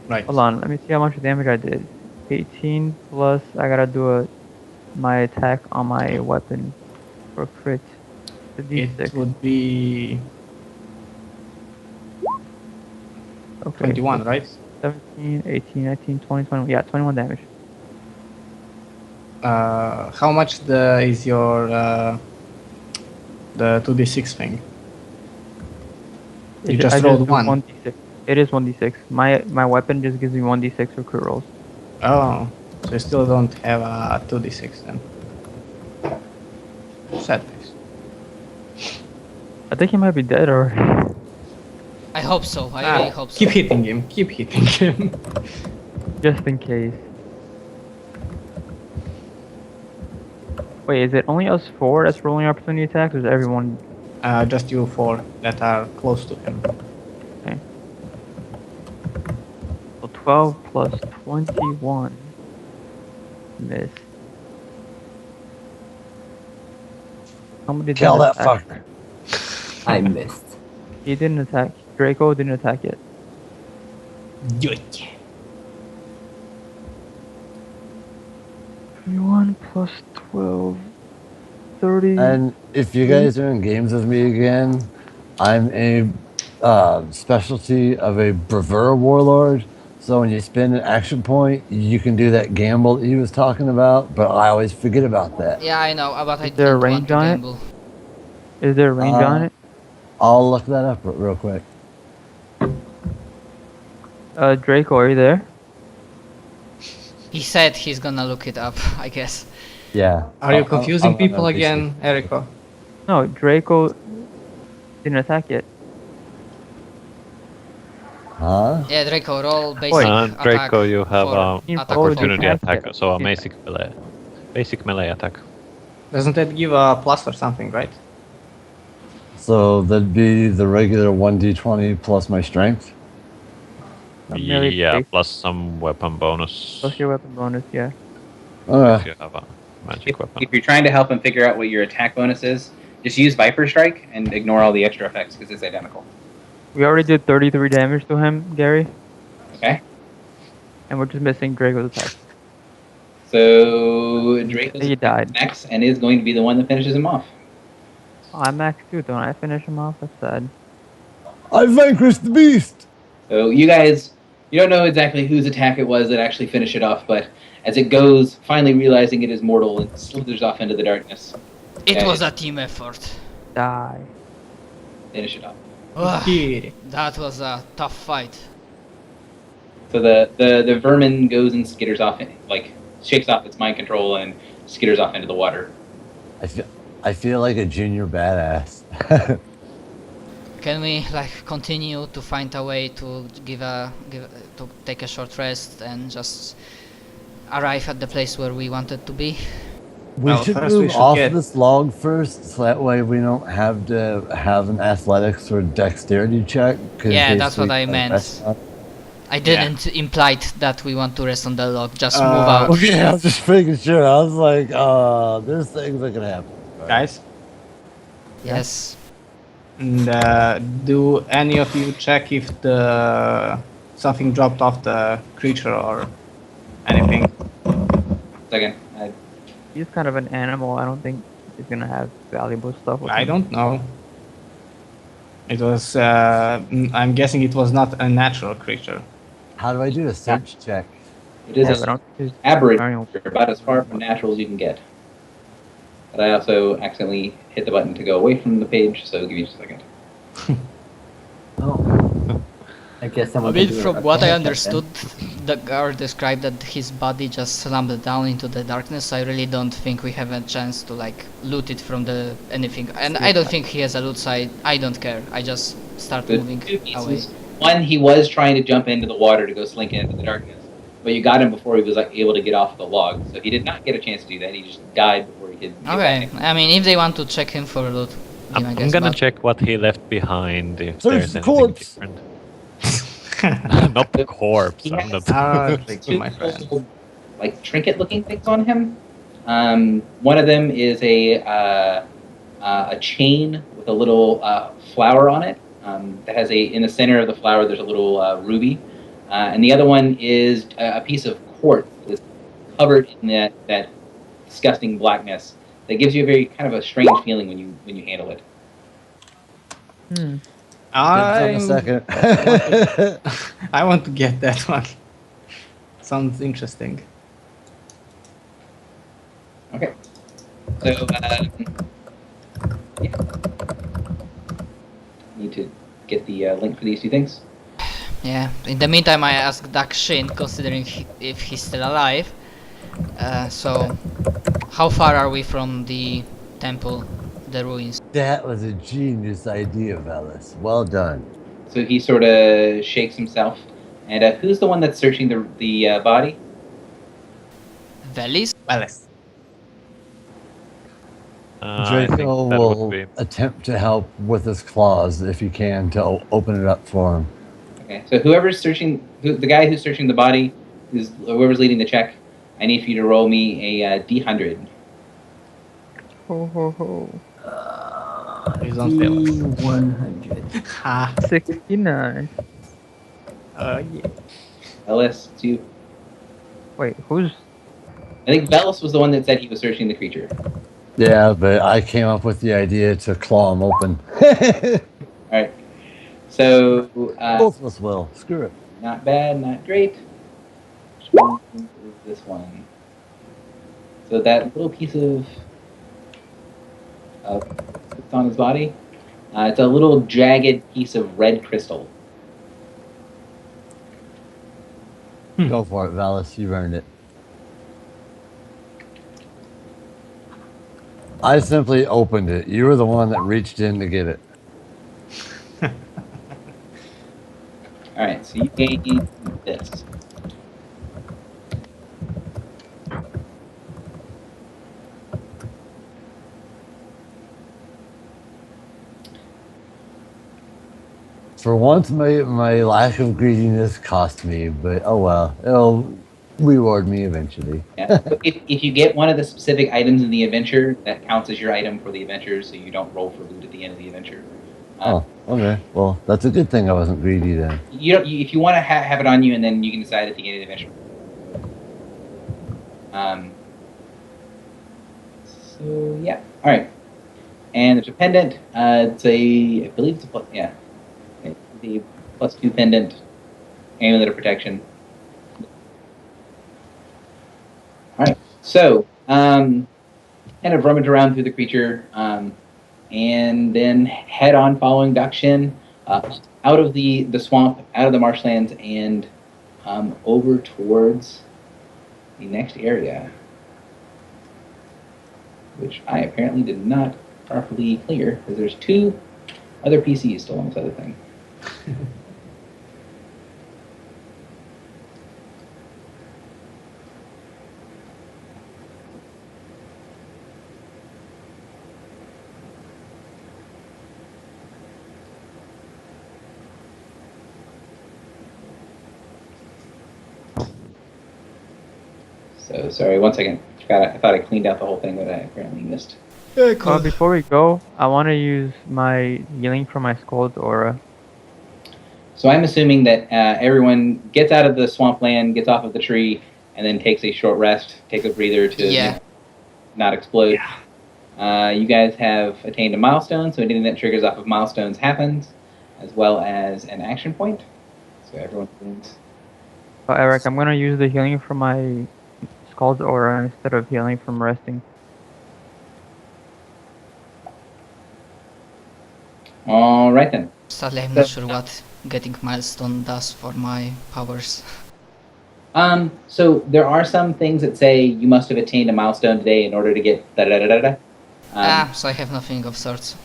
Right. Hold on, let me see how much damage I did. 18 plus, I gotta do my attack on my weapon for crit. The D6. It would be Okay. 21, right? 17, 18, 19, 20, 21. Yeah, 21 damage. How much is your the 2d6 thing? You just rolled do 1. 1d6. It is 1d6. My weapon just gives me 1d6 for crit rolls. Oh, so you still don't have a 2d6 then. Sad face. I think he might be dead or. I hope so. I really hope so. Keep hitting him. Keep hitting him. Just in case. Wait, is it only us 4 that's rolling opportunity attacks, or is everyone? Just you 4 that are close to him. Okay. So 12 plus 21. Miss. Somebody Kill didn't that attack. fucker. I missed. He didn't attack. Draco didn't attack yet. Good. 21 plus 12. 30. And if you guys are in games with me again, I'm a specialty of a bravura warlord. So when you spend an action point, you can do that gamble that he was talking about, but I always forget about that. Yeah, I know, but I Is there a don't want range to on it? gamble. Is there a range on it? I'll look that up real quick. Draco, are you there? He said he's gonna look it up, I guess. Yeah. Are you I'll confusing run people that again, Eriko? No, Draco didn't attack yet. Huh? Yeah, Draco, roll basic Wait. attack. Draco, you have for You attack rolled for- opportunity attack. attack, so a Yeah. basic melee attack. Doesn't that give a plus or something, right? So that'd be the regular 1d20 plus my strength. A melee Yeah, base plus some weapon bonus plus your weapon bonus, yeah. if you have a magic weapon. If you're trying to help him figure out what your attack bonus is, just use Viper Strike and ignore all the extra effects because it's identical. We already did 33 damage to him, Gary, Okay? and we're just missing Draco's attack. So Draco's He died. next and is going to be the one that finishes him off. Oh, I'm max too, don't I finish him off? That's sad. I vanquished the beast! So you guys, you don't know exactly whose attack it was that actually finished it off, but as it goes, finally realizing it is mortal, it slithers off into the darkness. It Okay. was a team effort. Die. Finish it off. Ugh, Yeah. that was a tough fight. So the vermin goes and skitters off, like shakes off its mind control and skitters off into the water. I feel like a junior badass. Can we like continue to find a way to to take a short rest and just arrive at the place where we wanted to be? We Well, should first we move should off get- this log first, so that way we don't have to have an athletics or dexterity check. 'cause Yeah, in that's case what we I can't meant. rest on- I didn't imply that we want to rest on the log, just move Uh, out. Okay, I was just making sure. I was like, there's things that can happen. Guys, Yes. and do any of you check if the something dropped off the creature or anything? Second, He's kind of an animal. I don't think he's gonna have valuable stuff with I him. don't know. It was. I'm guessing it was not a natural creature. How do I do a search check? it is Yeah, a but I don't think he's aberrant, about as far from natural as you can get. But I also accidentally hit the button to go away from the page, so give me just a second. Oh. I guess I someone. mean, can do from a what I check understood, the guard described that his body just slammed down into the darkness. I really don't think we have a chance to like loot it from the anything. And I don't think he has a loot side. I don't care. I just start The moving two away. pieces. One, he was trying to jump into the water to go slink into the darkness, but you got him before he was like able to get off the log. So he did not get a chance to do that. He just died before he could. get Okay, back. I mean, if they want to check him for loot, I'm, I I'm guess. gonna but- check what he left behind if Search there's the anything corpse. different. Not the corpse. He I'm has, not. Thank two you, my friend. little, like trinket-looking things on him. One of them is a chain with a little flower on it. That has in the center of the flower. There's a little ruby. and the other one is a piece of quartz that's covered in that disgusting blackness that gives you a very kind of a strange feeling when you handle it. Depends on a second. I want to get that one. Sounds interesting. Okay. So, yeah. Need to get the link for these two things. Yeah. In the meantime, I asked Dak Shin, considering if he's still alive. So, how far are we from the temple, the ruins? That was a genius idea, Velis. Well done. So he sort of shakes himself. And who's the one that's searching the body? Velis? Alice. I think Draco that will would be. attempt to help with his claws if he can to open it up for him. Okay. So whoever's searching, the guy who's searching the body, whoever's leading the check, I need for you to roll me a D100. Ho ho ho. He's on fail. D100. Ha. 69. Yeah. Velis, it's you. Wait, who's? I think Velis was the one that said he was searching the creature. Yeah, but I came up with the idea to claw him open. All right. So Both of us will. Screw it. not bad, not great. Which one is this one? So that little piece of it's on his body. It's a little jagged piece of red crystal. Go for it, Valis. You've earned it. I simply opened it. You were the one that reached in to get it. All right, so you gain this. For once, my lack of greediness cost me, but oh well. It'll reward me eventually. Yeah. So if you get one of the specific items in the adventure, that counts as your item for the adventure, so you don't roll for loot at the end of the adventure. Oh, okay. Well, that's a good thing I wasn't greedy then. If you want to have it on you, and then you can decide at the end of the adventure. So yeah, all right. And there's a pendant. I believe it's a plus. Yeah, it's the +2 pendant, amulet of protection. All right. So kind of rummage around through the creature, and then head on following Dakshin out of the swamp, out of the marshlands, and over towards the next area, which I apparently did not properly clear because there's 2 other PCs still on this other thing. So sorry, one second. I thought I cleaned out the whole thing, but I apparently missed. Before we go, I want to use my healing from my Skull's aura. So I'm assuming that everyone gets out of the swampland, gets off of the tree, and then takes a short rest, takes a breather to not explode. Yeah. You guys have attained a milestone, so anything that triggers off of milestones happens, as well as an action point. So everyone wins. Oh, Eric, I'm going to use the healing from my Skull's aura instead of healing from resting. All right then. Sadly, I'm not sure what getting milestone does for my powers. So there are some things that say you must have attained a milestone today in order to get da-da-da-da-da. So I have nothing of sorts.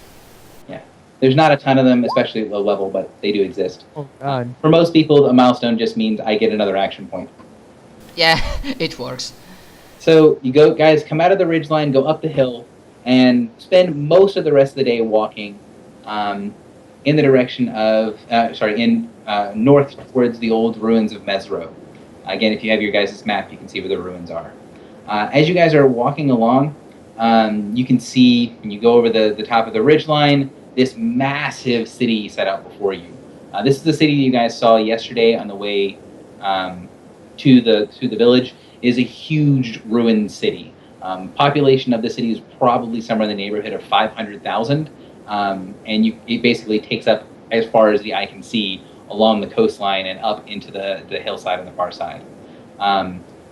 Yeah. There's not a ton of them, especially at low level, but they do exist. Oh god. For most people, a milestone just means I get another action point. Yeah, it works. So you guys come out of the ridgeline, go up the hill, and spend most of the rest of the day walking in the direction of, north towards the old ruins of Mesro. Again, if you have your guys' map, you can see where the ruins are. As you guys are walking along, you can see, when you go over the top of the ridgeline, this massive city set out before you. This is the city you guys saw yesterday on the way to the village is a huge ruined city. Population of the city is probably somewhere in the neighborhood of 500,000, and it basically takes up as far as the eye can see along the coastline and up into the hillside on the far side.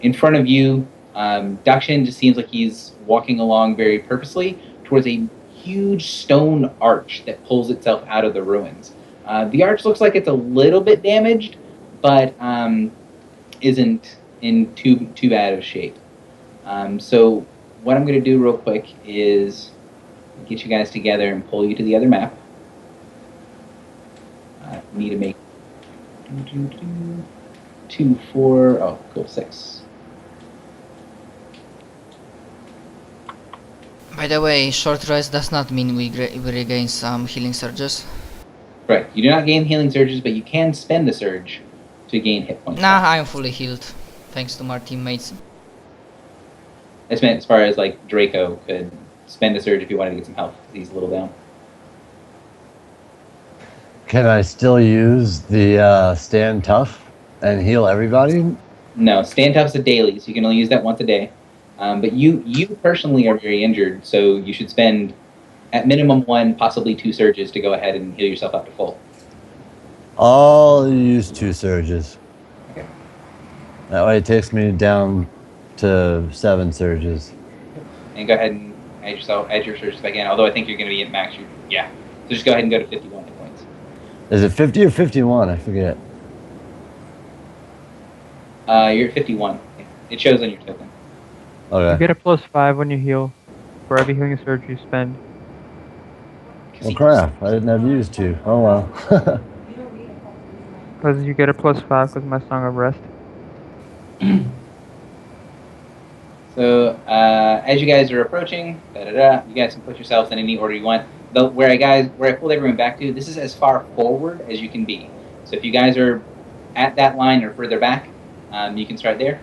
In front of you, Dakshin just seems like he's walking along very purposely towards a huge stone arch that pulls itself out of the ruins. The arch looks like it's a little bit damaged, but isn't in too bad of shape. So what I'm going to do real quick is get you guys together and pull you to the other map. Need to make 2, 4, oh, cool, 6. By the way, short rest does not mean we regain some healing surges. Right, you do not gain healing surges, but you can spend a surge to gain hit points. Nah, I am fully healed, thanks to my teammates. I meant as far as like Draco could spend a surge if you wanted to get some health, because he's a little down. Can I still use the stand tough and heal everybody? No, stand tough's a daily, so you can only use that once a day. But you personally are very injured, so you should spend at minimum 1, possibly 2 surges to go ahead and heal yourself up to full. I'll use 2 surges. Okay. That way it takes me down to 7 surges. And go ahead and add your surges back in, although I think you're going to be at max. Yeah. So just go ahead and go to 51 hit points. Is it 50 or 51? I forget. You're at 51. It shows on your token. You Okay. get a +5 when you heal for every healing surge you spend. Well, crap. I didn't have used 2. Oh, well. Because you get a +5 because of my Song of Rest. So as you guys are approaching, you guys can put yourselves in any order you want. Though where I pulled everyone back to, this is as far forward as you can be. So if you guys are at that line or further back, you can start there.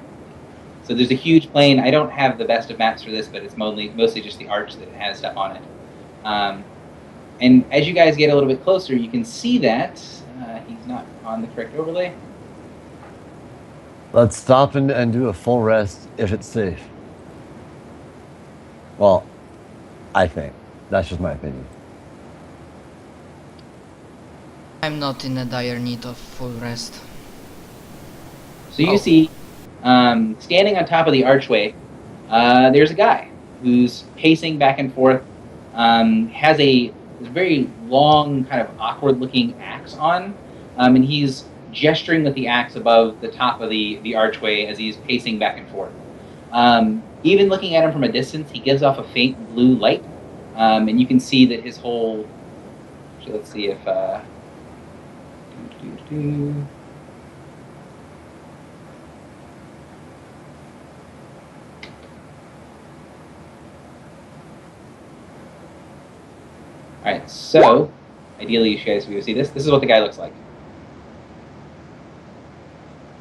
So there's a huge plain. I don't have the best of maps for this, but it's mostly just the arch that has stuff on it. And as you guys get a little bit closer, you can see that he's not on the correct overlay. Let's stop and do a full rest if it's safe. Well, I think. That's just my opinion. I'm not in a dire need of full rest. So you see, standing on top of the archway, there's a guy who's pacing back and forth, has this very long, kind of awkward-looking axe on, and he's gesturing with the axe above the top of the archway as he's pacing back and forth. Even looking at him from a distance, he gives off a faint blue light, and you can see that his whole... So let's see if... Alright, so, ideally you guys will see this. This is what the guy looks like.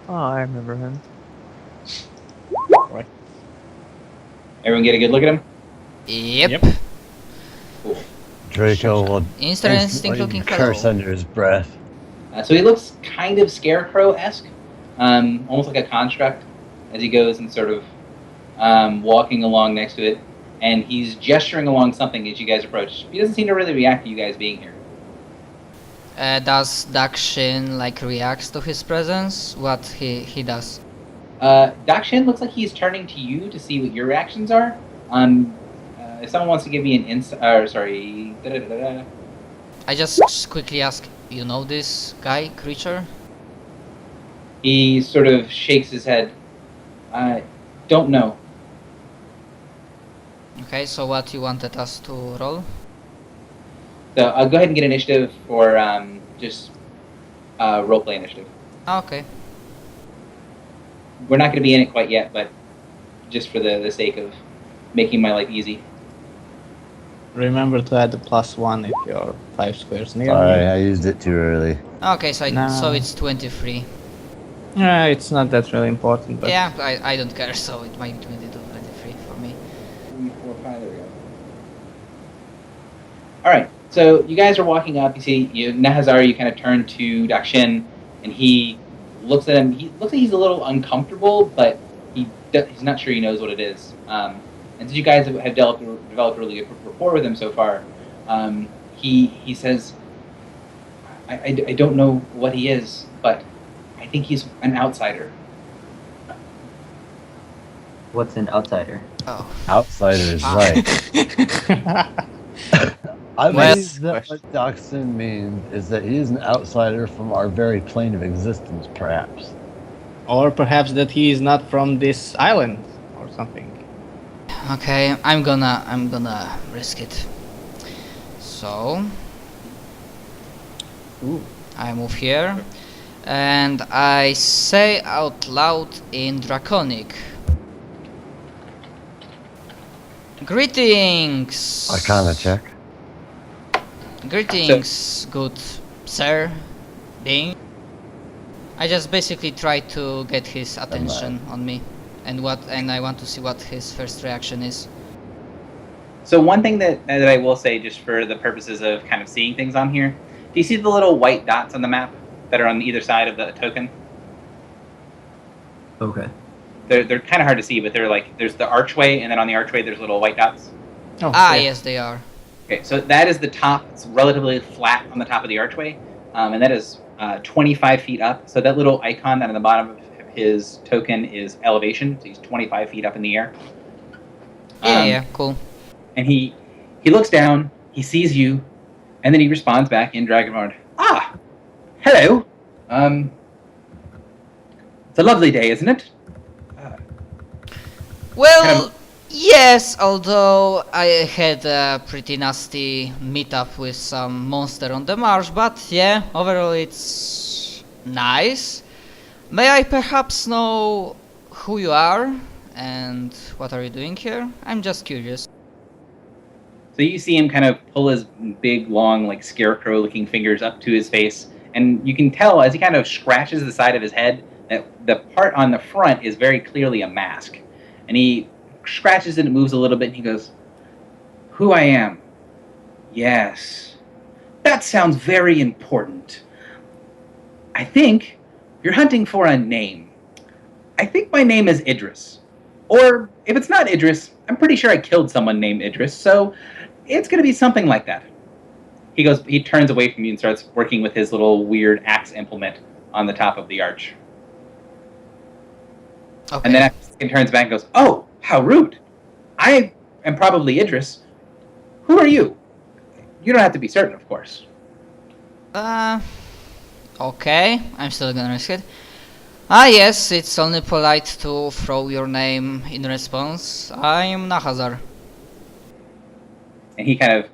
Oh, I remember him. Everyone get a good look at him? Yep. Cool. Draco will Instant instinct looking curse fellow. under his breath. So he looks kind of scarecrow-esque, almost like a construct, as he goes and sort of walking along next to it. And he's gesturing along something as you guys approach. He doesn't seem to really react to you guys being here. Does Dakshin like reacts to his presence? What he does? Dakshin looks like he's turning to you to see what your reactions are. If someone wants to give me an I just quickly ask, you know this guy, creature? He sort of shakes his head. I don't know. Okay, so what you wanted us to roll? So I'll go ahead and get initiative for just roleplay initiative. Okay. We're not going to be in it quite yet, but just for the sake of making my life easy. Remember to add the +1 if you're 5 squares near Sorry, me. I used it too early. Okay, so No. so it's 23. Yeah, it's not that really important, but Yeah, I don't care, so it might be 22, 23 for me. 3, 4, 5, there we go. Alright, so you guys are walking up, you see Nahazar, you kind of turn to Dakshin, and he looks at him. He looks like he's a little uncomfortable, but he's not sure he knows what it is. And since you guys have developed a really good rapport with him so far, he says, I don't know what he is, but I think he's an outsider. What's an outsider? Oh. Outsider is right. I Well- believe that what Doxson means is that he is an outsider from our very plane of existence, perhaps. Or perhaps that he is not from this island or something. Okay, I'm gonna risk it. So Ooh. I move here, and I say out loud in Draconic. Greetings! Arcana check. Greetings, good sir, being. I just basically try to get his attention on me, and I want to see what his first reaction is. So one thing that I will say, just for the purposes of kind of seeing things on here, do you see the little white dots on the map that are on either side of the token? Okay. They're kind of hard to see, but they're like, there's the archway, and then on the archway there's little white dots. Oh, Ah, yeah. yes, they are. Okay, so that is the top. It's relatively flat on the top of the archway, and that is 25 feet up. So that little icon that on the bottom of his token is elevation. So he's 25 feet up in the air. Yeah, cool. And he looks down, he sees you, and then he responds back in Dragonborn. Ah, hello. It's a lovely day, isn't it? Well, Kind of- yes, although I had a pretty nasty meetup with some monster on the marsh, but yeah, overall it's nice. May I perhaps know who you are and what are you doing here? I'm just curious. So you see him kind of pull his big, long, like scarecrow-looking fingers up to his face, and you can tell as he kind of scratches the side of his head that the part on the front is very clearly a mask. And he scratches it and moves a little bit, and he goes, "Who I am? Yes. That sounds very important. I think you're hunting for a name. I think my name is Idris. Or if it's not Idris, I'm pretty sure I killed someone named Idris, so it's going to be something like that." He turns away from you and starts working with his little weird axe implement on the top of the arch. Okay. And then after he turns back and goes, "Oh, how rude. I am probably Idris. Who are you? You don't have to be certain, of course." Okay, I'm still gonna risk it. Ah, yes, it's only polite to throw your name in response. I'm Nahazar. And he kind of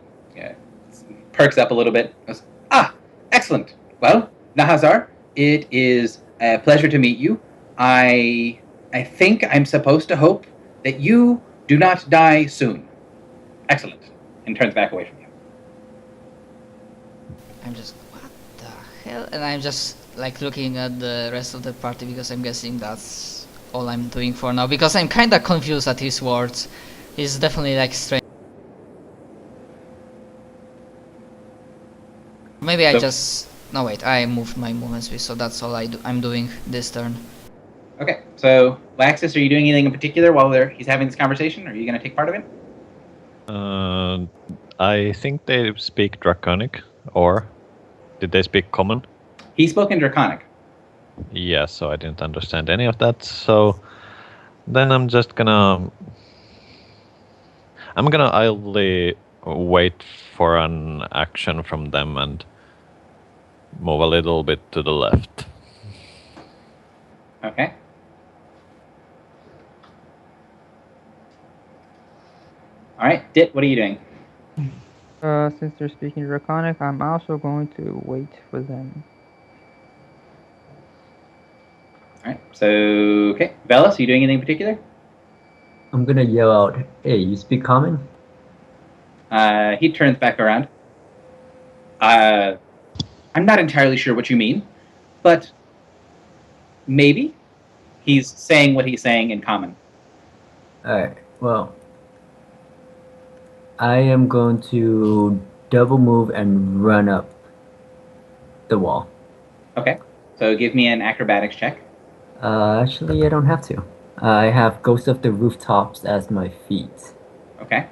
perks up a little bit. Goes, "Ah, excellent. Well, Nahazar, it is a pleasure to meet you. I think I'm supposed to hope that you do not die soon. Excellent." And turns back away from you. I'm just, what the hell? And I'm just like looking at the rest of the party because I'm guessing that's all I'm doing for now. Because I'm kinda confused at his words. He's definitely like strange. Maybe I So- just, no wait, I moved my movement speed, so that's all I'm doing this turn. Okay, so Laxus, are you doing anything in particular while he's having this conversation? Are you going to take part of it? I think they speak Draconic, or did they speak Common? He spoke in Draconic. Yeah, so I didn't understand any of that. So then I'm gonna idly wait for an action from them and move a little bit to the left. Okay. All right, Dit, what are you doing? Since they're speaking Draconic, I'm also going to wait for them. All right, so, okay. Velas, are you doing anything in particular? I'm gonna yell out, "Hey, you speak common?" He turns back around. I'm not entirely sure what you mean, but maybe. He's saying what he's saying in common. Alright, well, I am going to double move and run up the wall. Okay. So give me an acrobatics check. Actually, I don't have to. I have Ghost of the Rooftops as my feat. Okay.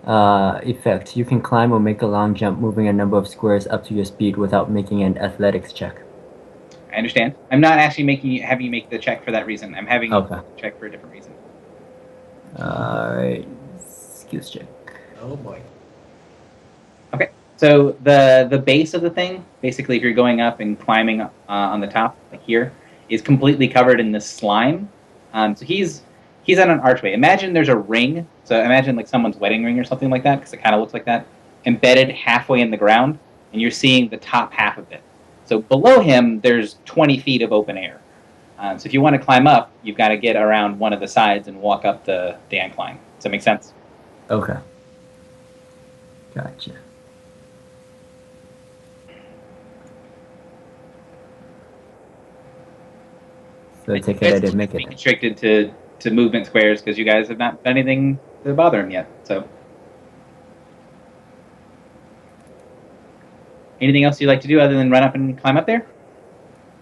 Effect. You can climb or make a long jump moving a number of squares up to your speed without making an athletics check. I understand. I'm not actually having you make the check for that reason. I'm having you Okay. check for a different reason. Alright. Skills check. Oh boy. Okay. So the base of the thing, basically, if you're going up and climbing on the top, like here, is completely covered in this slime. So he's on an archway. Imagine there's a ring. So imagine like someone's wedding ring or something like that, because it kind of looks like that, embedded halfway in the ground, and you're seeing the top half of it. So below him, there's 20 feet of open air. So if you want to climb up, you've got to get around one of the sides and walk up the incline. Does that make sense? Okay. Gotcha. So I take it I didn't make it. Restricted to movement squares because you guys have not done anything to bother him yet. So, anything else you'd like to do other than run up and climb up there?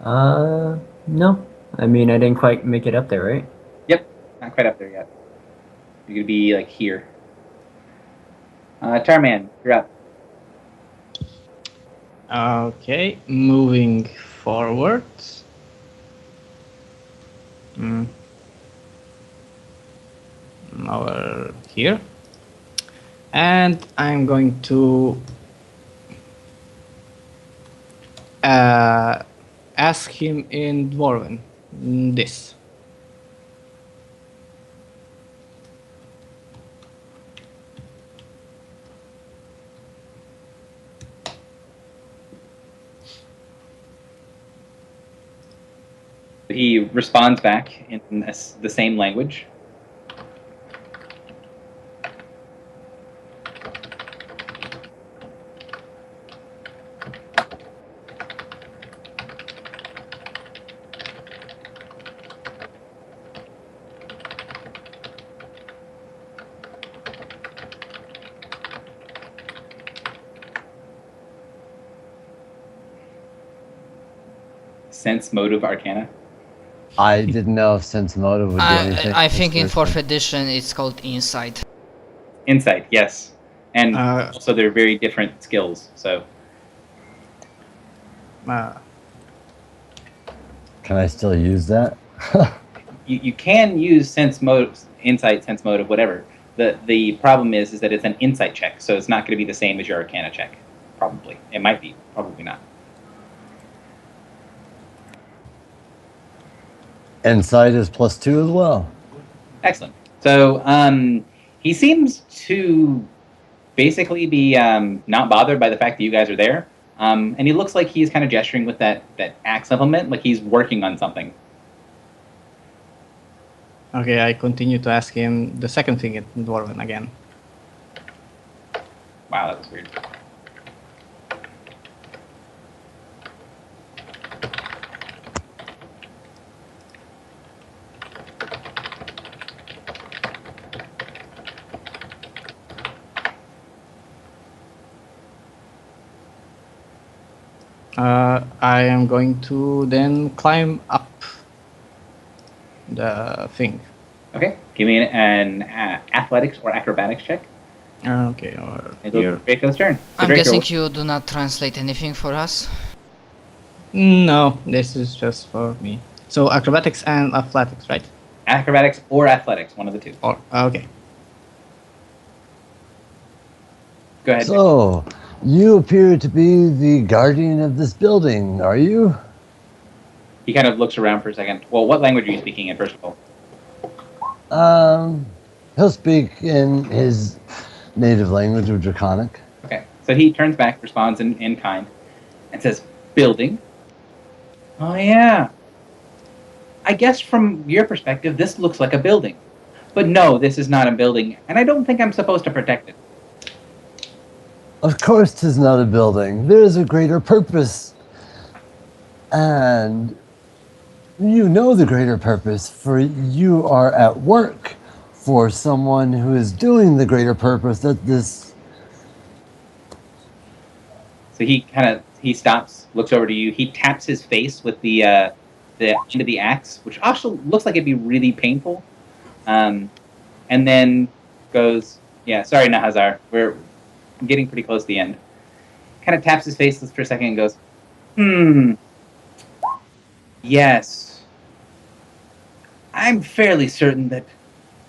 No. I mean, I didn't quite make it up there, right? Yep, not quite up there yet. You're gonna be like here. Tarman, you're up. Okay, moving forwards. Over here. And I'm going to ask him in Dwarven this. He responds back in the same language. Sense motive arcana. I didn't know if sense motive would do anything. I think in 4th edition it's called Insight. Insight, yes. And also they're very different skills, so. Can I still use that? You can use sense motive, insight, sense motive, whatever. The problem is that it's an insight check, so it's not going to be the same as your arcana check. Probably. It might be. Probably not. Insight is +2 as well. Excellent. So he seems to basically be not bothered by the fact that you guys are there. And he looks like he's kind of gesturing with that axe implement, like he's working on something. Okay, I continue to ask him the second thing in Dwarven again. Wow, that was weird. I am going to then climb up the thing. Okay, give me an athletics or acrobatics check. Okay, or here. Draco's turn. So I'm Draco, guessing you do not translate anything for us. No, this is just for me. So acrobatics and athletics, right? acrobatics or athletics, one of the two. Or okay. Go ahead. So, you appear to be the guardian of this building, are you? He kind of looks around for a second. Well, what language are you speaking in, first of all? He'll speak in his native language of Draconic. Okay. So he turns back, responds in kind, and says, building? Oh, yeah. I guess from your perspective, this looks like a building. But no, this is not a building, and I don't think I'm supposed to protect it. Of course 'tis not a building. There is a greater purpose. And you know the greater purpose, for you are at work for someone who is doing the greater purpose that this So he stops, looks over to you. He taps his face with the end of the axe, which also looks like it'd be really painful. And then goes, "Yeah, sorry, Nahazar. We're getting pretty close to the end." Kind of taps his face for a second and goes, "Yes. I'm fairly certain that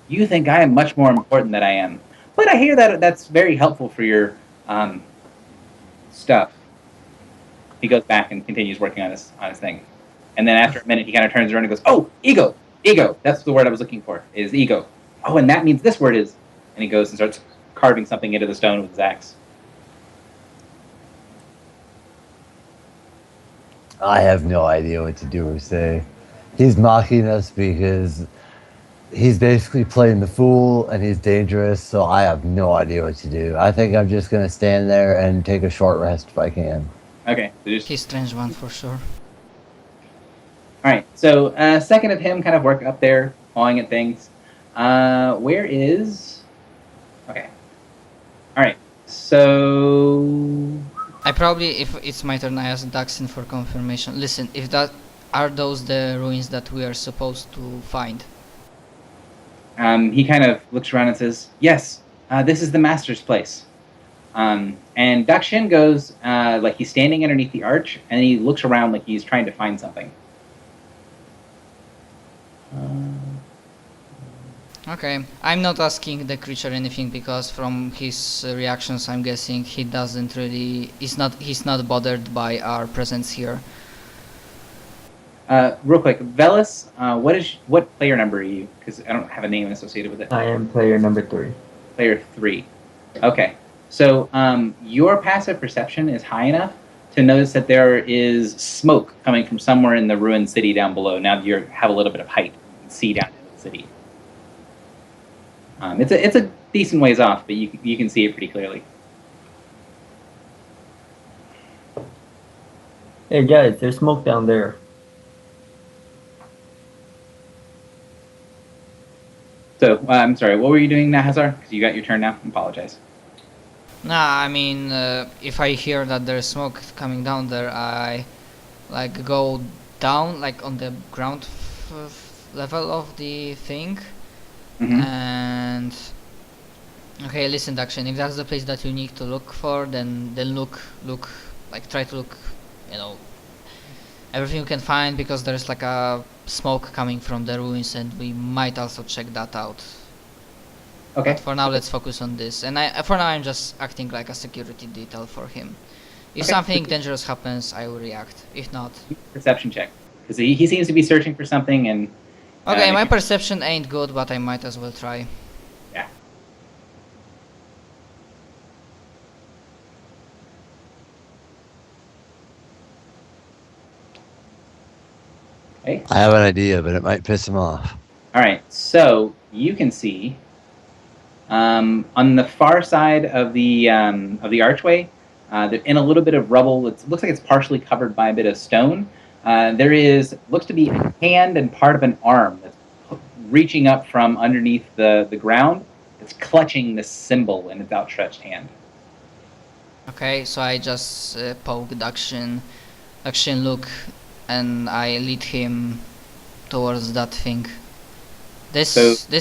you think I am much more important than I am. But I hear that that's very helpful for your stuff." He goes back and continues working on his thing. And then after a minute, he kind of turns around and goes, "Oh, ego. Ego. That's the word I was looking for, is ego. Oh, and that means this word is..." And he goes and starts carving something into the stone with his axe. I have no idea what to do or say. He's mocking us because he's basically playing the fool and he's dangerous, so I have no idea what to do. I think I'm just going to stand there and take a short rest if I can. Okay. So just... He's strange one for sure. Alright, so second of him kind of work up there, pawing at things. Where is... Okay. Alright, so... I probably, if it's my turn, I ask Daxin for confirmation. Listen, if that are those the ruins that we are supposed to find? He kind of looks around and says, "Yes, this is the master's place." And Dakshin goes, like he's standing underneath the arch, and he looks around like he's trying to find something. Okay, I'm not asking the creature anything because from his reactions I'm guessing he doesn't really, he's not bothered by our presence here. Real quick, Velis, what player number are you? Because I don't have a name associated with it. I am player number 3. Player 3. Okay, so your passive perception is high enough to notice that there is smoke coming from somewhere in the ruined city down below. Now that you have a little bit of height, you can see down into the city. It's a decent ways off, but you can see it pretty clearly. Hey guys, there's smoke down there. So, I'm sorry, what were you doing, Nahazar? Because you got your turn now. I apologize. Nah, I mean, if I hear that there's smoke coming down there, I like go down, like on the ground level of the thing. Mm-hmm. And okay, listen, Dakshin, if that's the place that you need to look for, then look, like try to look, you know, everything you can find, because there's like a smoke coming from the ruins, and we might also check that out. Okay. But for now, let's focus on this. And for now, I'm just acting like a security detail for him. If Okay. something dangerous happens, I will react. If not, Perception check. Because he seems to be searching for something, and... okay, my if- perception ain't good, but I might as well try. Yeah. Okay. I have an idea, but it might piss him off. All right, so you can see on the far side of the archway, in a little bit of rubble. It looks like it's partially covered by a bit of stone. There looks to be a hand and part of an arm that's reaching up from underneath the ground. It's clutching this symbol in its outstretched hand. Okay, so I just poke Dakshin, look, and I lead him towards that thing. This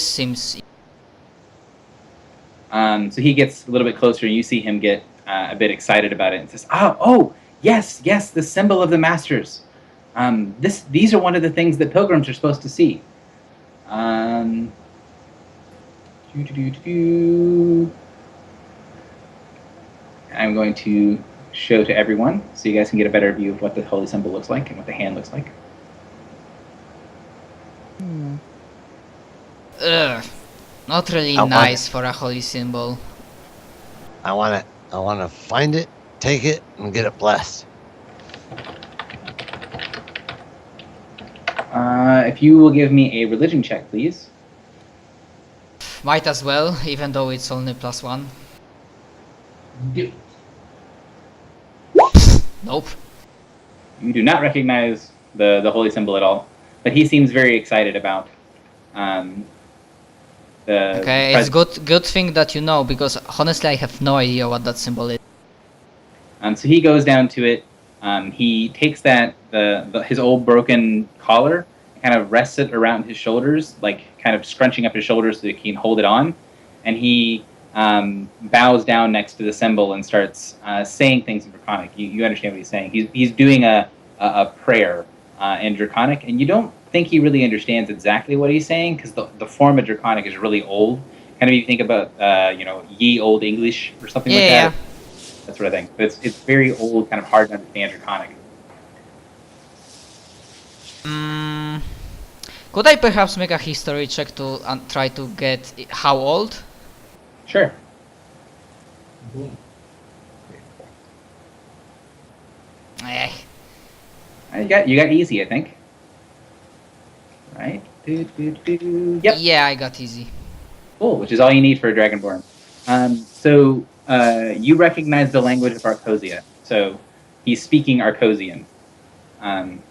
seems... So he gets a little bit closer, and you see him get a bit excited about it, and says, "Oh, yes, the symbol of the masters. These are one of the things that pilgrims are supposed to see." I'm going to show to everyone so you guys can get a better view of what the holy symbol looks like and what the hand looks like. Ugh, not really I want nice for a holy symbol. I want to find it, take it, and get it blessed. If you will give me a religion check, please. Might as well, even though it's only +1. Nope. You do not recognize the holy symbol at all, but he seems very excited about the... Okay, it's good thing that you know, because honestly I have no idea what that symbol is. So he goes down to it. He takes his old broken collar, kind of rests it around his shoulders, like kind of scrunching up his shoulders so he can hold it on, and he bows down next to the symbol and starts saying things in Draconic. You understand what he's saying? He's doing a prayer in Draconic, and you don't think he really understands exactly what he's saying because the form of Draconic is really old. Kind of if you think about ye old English or something like that. Yeah. That's what I think. But it's very old, kind of hard to understand Draconic. Could I perhaps make a history check to try to get how old? Sure. Eh. You got easy, I think. Right? Yep. Yeah, I got easy. Cool, which is all you need for a Dragonborn. So you recognize the language of Arcosia. So he's speaking Arcosian.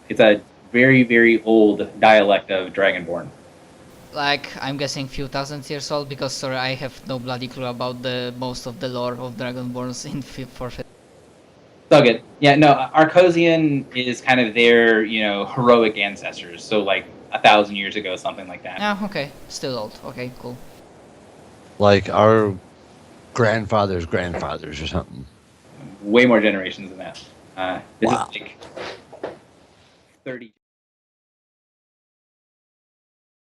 It's a very, very old dialect of Dragonborn. Like, I'm guessing few thousand years old because, sorry, I have no bloody clue about most of the lore of Dragonborns in 4th. It's all good. Yeah, no, Arcosian is kind of their, heroic ancestors. So like 1,000 years ago, something like that. Yeah, okay. Still old. Okay, cool. Like our grandfather's grandfathers or something. Way more generations than that. This Wow. is like 30.